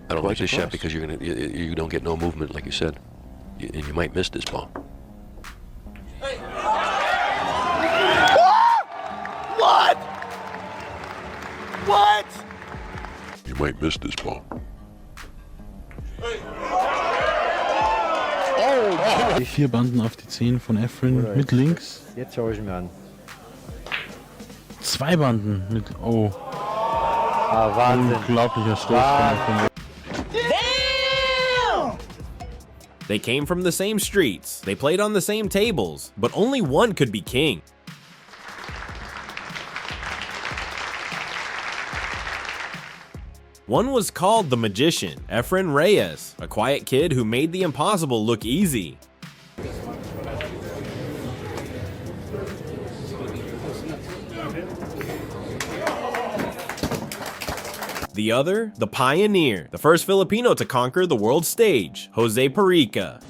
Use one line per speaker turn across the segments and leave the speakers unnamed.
I don't like
Quite
this shot
across.
because you don't get no movement, like you said, and you might miss this ball.
What? What?
You might miss this ball.
Die 4 Banden auf die 10 von Efren mit links.
Jetzt schaue ich mir an.
2 Banden mit, oh,
Ah, Wahnsinn.
unglaublicher Stoß von Efren.
They came from the same streets, they played on the same tables, but only one could be king. One was called the Magician, Efren Reyes, a quiet kid who made the impossible look easy. The other, the Pioneer, the first Filipino to conquer the world stage, Jose Parica.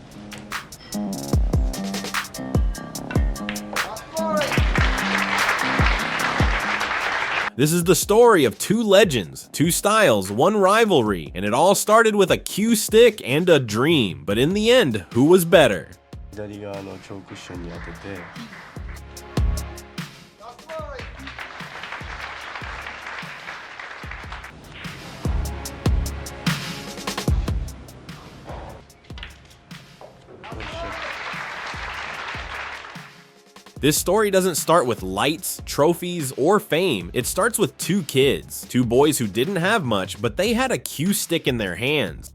This is the story of two legends, two styles, one rivalry, and it all started with a cue stick and a dream. But in the end, who was better? This story doesn't start with lights, trophies, or fame. It starts with two kids, two boys who didn't have much, but they had a cue stick in their hands.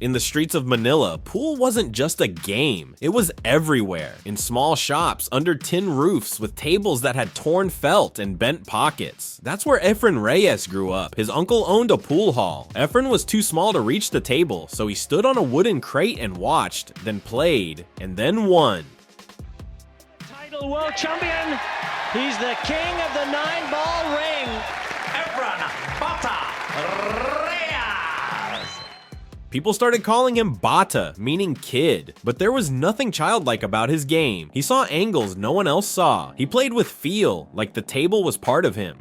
In the streets of Manila, pool wasn't just a game, it was everywhere. In small shops, under tin roofs, with tables that had torn felt and bent pockets. That's where Efren Reyes grew up. His uncle owned a pool hall. Efren was too small to reach the table, so he stood on a wooden crate and watched, then played, and then won.
Title world champion, he's the king of the 9-ball ring, Efren Bata Reyes.
People started calling him Bata, meaning kid, but there was nothing childlike about his game. He saw angles no one else saw. He played with feel, like the table was part of him.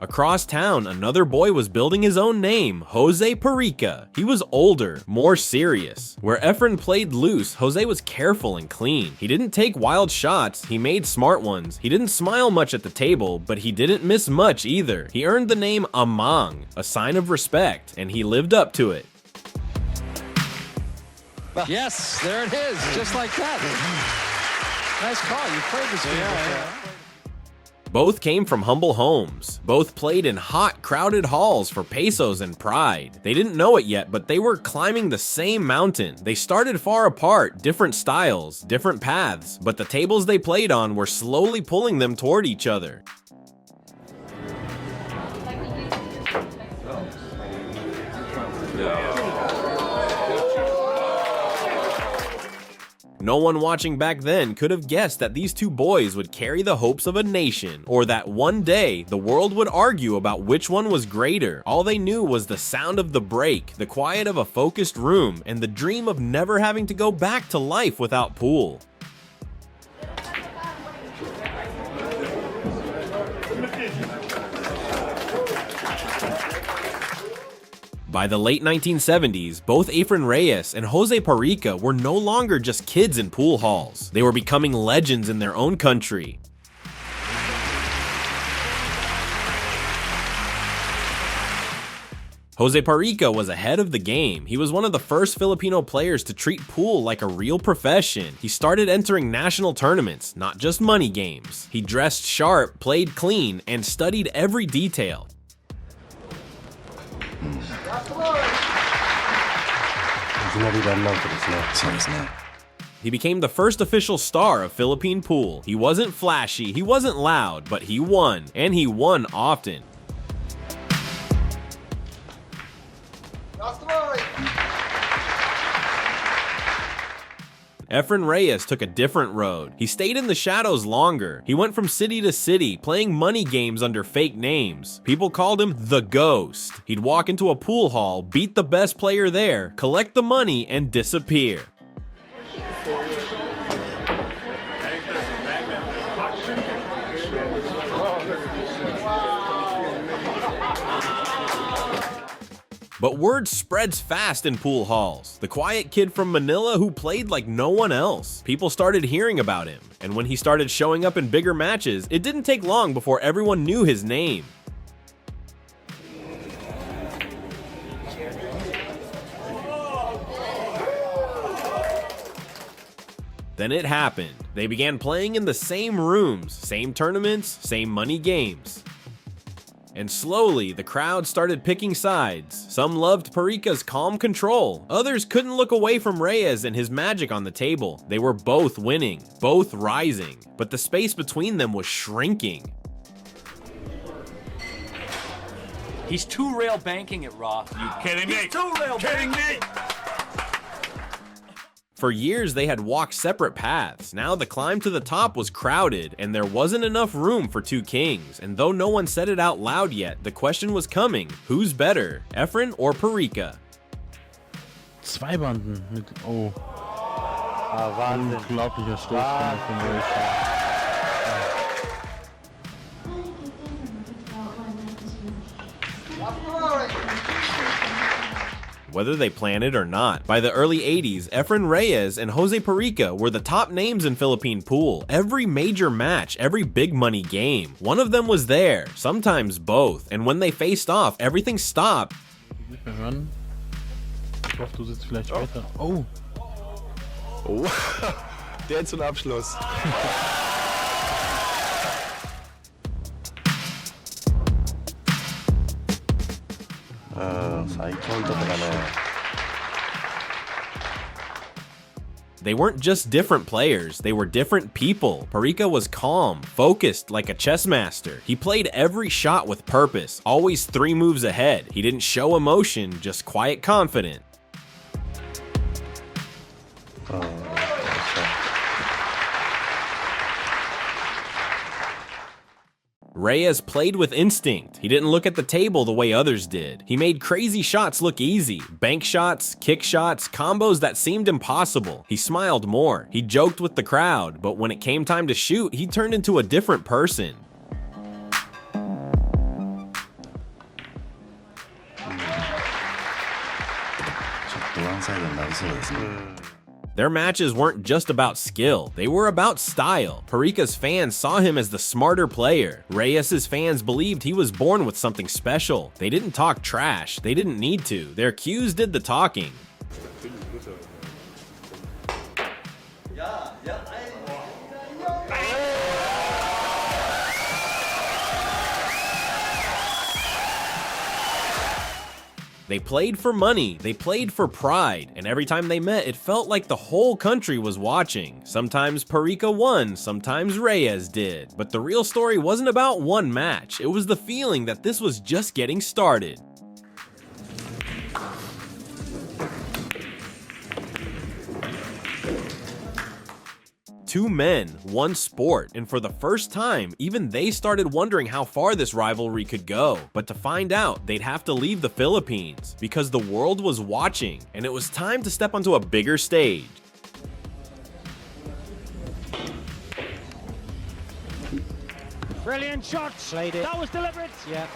Across town, another boy was building his own name, Jose Parica. He was older, more serious. Where Efren played loose, Jose was careful and clean. He didn't take wild shots, he made smart ones. He didn't smile much at the table, but he didn't miss much either. He earned the name Amang, a sign of respect, and he lived up to it.
Yes, there it is, just like that. Nice call, you played this game before.
Both came from humble homes. Both played in hot, crowded halls for pesos and pride. They didn't know it yet, but they were climbing the same mountain. They started far apart, different styles, different paths, but the tables they played on were slowly pulling them toward each other. No one watching back then could have guessed that these two boys would carry the hopes of a nation, or that one day the world would argue about which one was greater. All they knew was the sound of the break, the quiet of a focused room, and the dream of never having to go back to life without pool. By the late 1970s, both Efren Reyes and Jose Parica were no longer just kids in pool halls. They were becoming legends in their own country. Jose Parica was ahead of the game. He was one of the first Filipino players to treat pool like a real profession. He started entering national tournaments, not just money games. He dressed sharp, played clean, and studied every detail. He became the first official star of Philippine pool. He wasn't flashy, he wasn't loud, but he won, and he won often. Efren Reyes took a different road. He stayed in the shadows longer. He went from city to city, playing money games under fake names. People called him the Ghost. He'd walk into a pool hall, beat the best player there, collect the money, and disappear. But word spreads fast in pool halls. The quiet kid from Manila who played like no one else. People started hearing about him, and when he started showing up in bigger matches, it didn't take long before everyone knew his name. Then it happened. They began playing in the same rooms, same tournaments, same money games. And slowly, the crowd started picking sides. Some loved Parica's calm control. Others couldn't look away from Reyes and his magic on the table. They were both winning, both rising, but the space between them was shrinking.
He's too real banking it, Raw.
You kidding me?
He's too real
Kidding me?
For years, they had walked separate paths. Now the climb to the top was crowded, and there wasn't enough room for two kings. And though no one said it out loud yet, the question was coming. Who's better, Efren or Parica?
Zwei Banden mit, oh,
Wahnsinn.
unglaublicher Stoßstange von Reyes.
Whether they planned it or not, by the early 80s, Efren Reyes and Jose Parica were the top names in Philippine pool. Every major match, every big money game, one of them was there, sometimes both. And when they faced off, everything stopped.
Nicht mehr hören. Ich hoffe, du sitzt vielleicht weiter. Oh,
Oh, der zum Abschluss.
They weren't just different players, they were different people. Parica was calm, focused like a chess master. He played every shot with purpose, always 3 moves ahead. He didn't show emotion, just quiet confidence. Reyes played with instinct. He didn't look at the table the way others did. He made crazy shots look easy. Bank shots, kick shots, combos that seemed impossible. He smiled more. He joked with the crowd, but when it came time to shoot, he turned into a different person. Their matches weren't just about skill, they were about style. Parica's fans saw him as the smarter player. Reyes' fans believed he was born with something special. They didn't talk trash, they didn't need to. Their cues did the talking. They played for money, they played for pride, and every time they met, it felt like the whole country was watching. Sometimes Parica won, sometimes Reyes did. But the real story wasn't about one match, it was the feeling that this was just getting started. Two men, one sport, and for the first time, even they started wondering how far this rivalry could go. But to find out, they'd have to leave the Philippines, because the world was watching, and it was time to step onto a bigger stage.
Brilliant shot. Slayed it. That was deliberate. Yeah.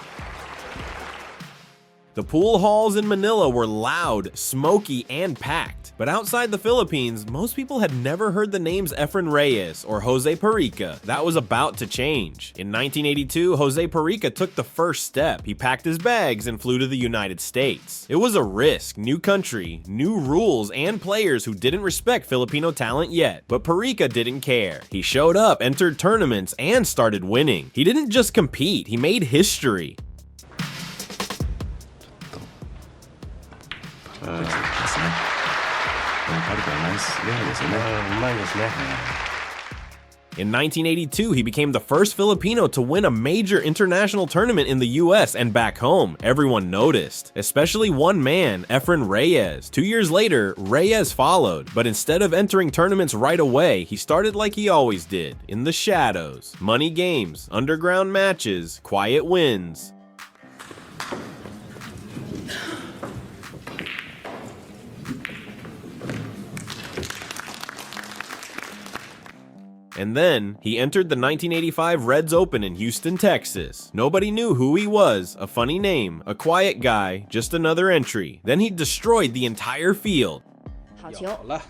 The pool halls in Manila were loud, smoky, and packed. But outside the Philippines, most people had never heard the names Efren Reyes or Jose Parica. That was about to change. In 1982, Jose Parica took the first step. He packed his bags and flew to the United States. It was a risk, new country, new rules, and players who didn't respect Filipino talent yet. But Parica didn't care. He showed up, entered tournaments, and started winning. He didn't just compete, he made history. In 1982, he became the first Filipino to win a major international tournament in the US and back home. Everyone noticed, especially one man, Efren Reyes. 2 years later, Reyes followed, but instead of entering tournaments right away, he started like he always did, in the shadows. Money games, underground matches, quiet wins. And then, he entered the 1985 Reds Open in Houston, Texas. Nobody knew who he was, a funny name, a quiet guy, just another entry. Then he destroyed the entire field.
好球。
有了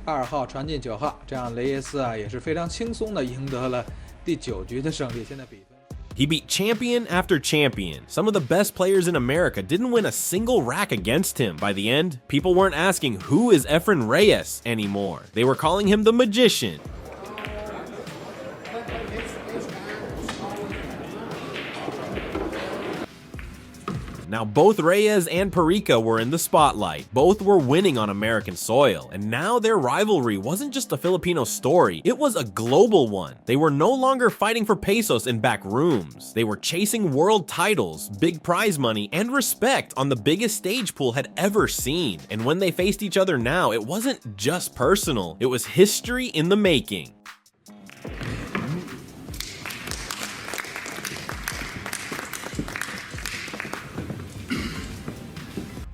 ，2号传进9号，这样雷耶斯也是非常轻松的赢得了第9局的胜利。现在比分。
He beat champion after champion. Some of the best players in America didn't win a single rack against him. By the end, people weren't asking who is Efren Reyes anymore. They were calling him the magician. Now, both Reyes and Parica were in the spotlight. Both were winning on American soil. And now their rivalry wasn't just a Filipino story, it was a global one. They were no longer fighting for pesos in back rooms. They were chasing world titles, big prize money, and respect on the biggest stage pool had ever seen. And when they faced each other now, it wasn't just personal, it was history in the making.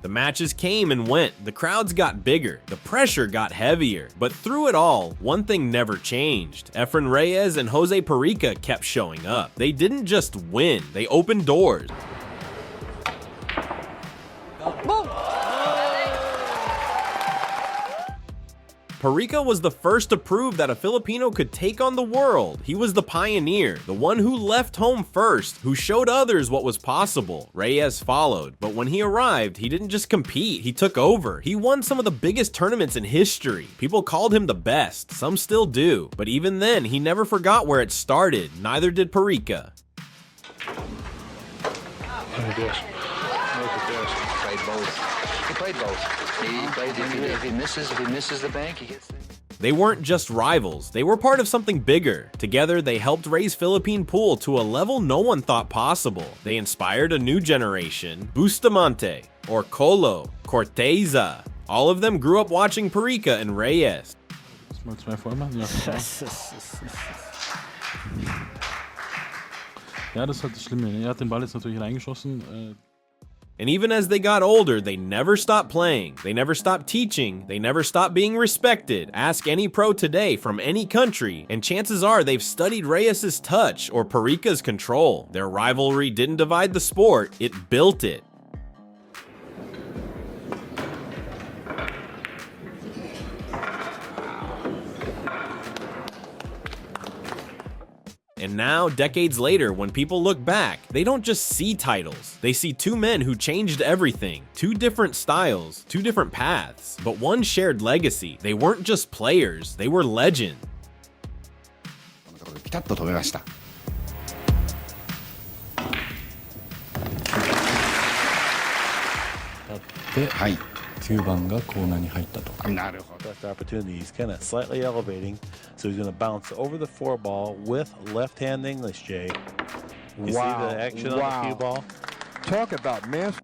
The matches came and went, the crowds got bigger, the pressure got heavier, but through it all, one thing never changed. Efren Reyes and Jose Parica kept showing up. They didn't just win, they opened doors. Parica was the first to prove that a Filipino could take on the world. He was the pioneer, the one who left home first, who showed others what was possible. Reyes followed, but when he arrived, he didn't just compete, he took over. He won some of the biggest tournaments in history. People called him the best, some still do. But even then, he never forgot where it started, neither did Parica.
Look at this.
Played both. He played both. He played, if he misses the bank, he hits the...
They weren't just rivals, they were part of something bigger. Together, they helped raise Philippine pool to a level no one thought possible. They inspired a new generation, Bustamante, or Colo, Corteza. All of them grew up watching Parica and Reyes.
Mal zwei voll machen? Ja. Ja, das ist halt das Schlimme. Er hat den Ball jetzt natürlich reingeschossen.
And even as they got older, they never stopped playing, they never stopped teaching, they never stopped being respected. Ask any pro today from any country, and chances are they've studied Reyes' touch or Parica's control. Their rivalry didn't divide the sport, it built it. And now, decades later, when people look back, they don't just see titles. They see two men who changed everything. Two different styles, two different paths, but one shared legacy. They weren't just players, they were legends.
ピタッと止めました。はい。9番がコーナーに入ったと。なるほど。
Best opportunity. He's kind of slightly elevating, so he's going to bounce over the 4 ball with left-hand English, Jay. You see the action on the cue ball?
Talk about master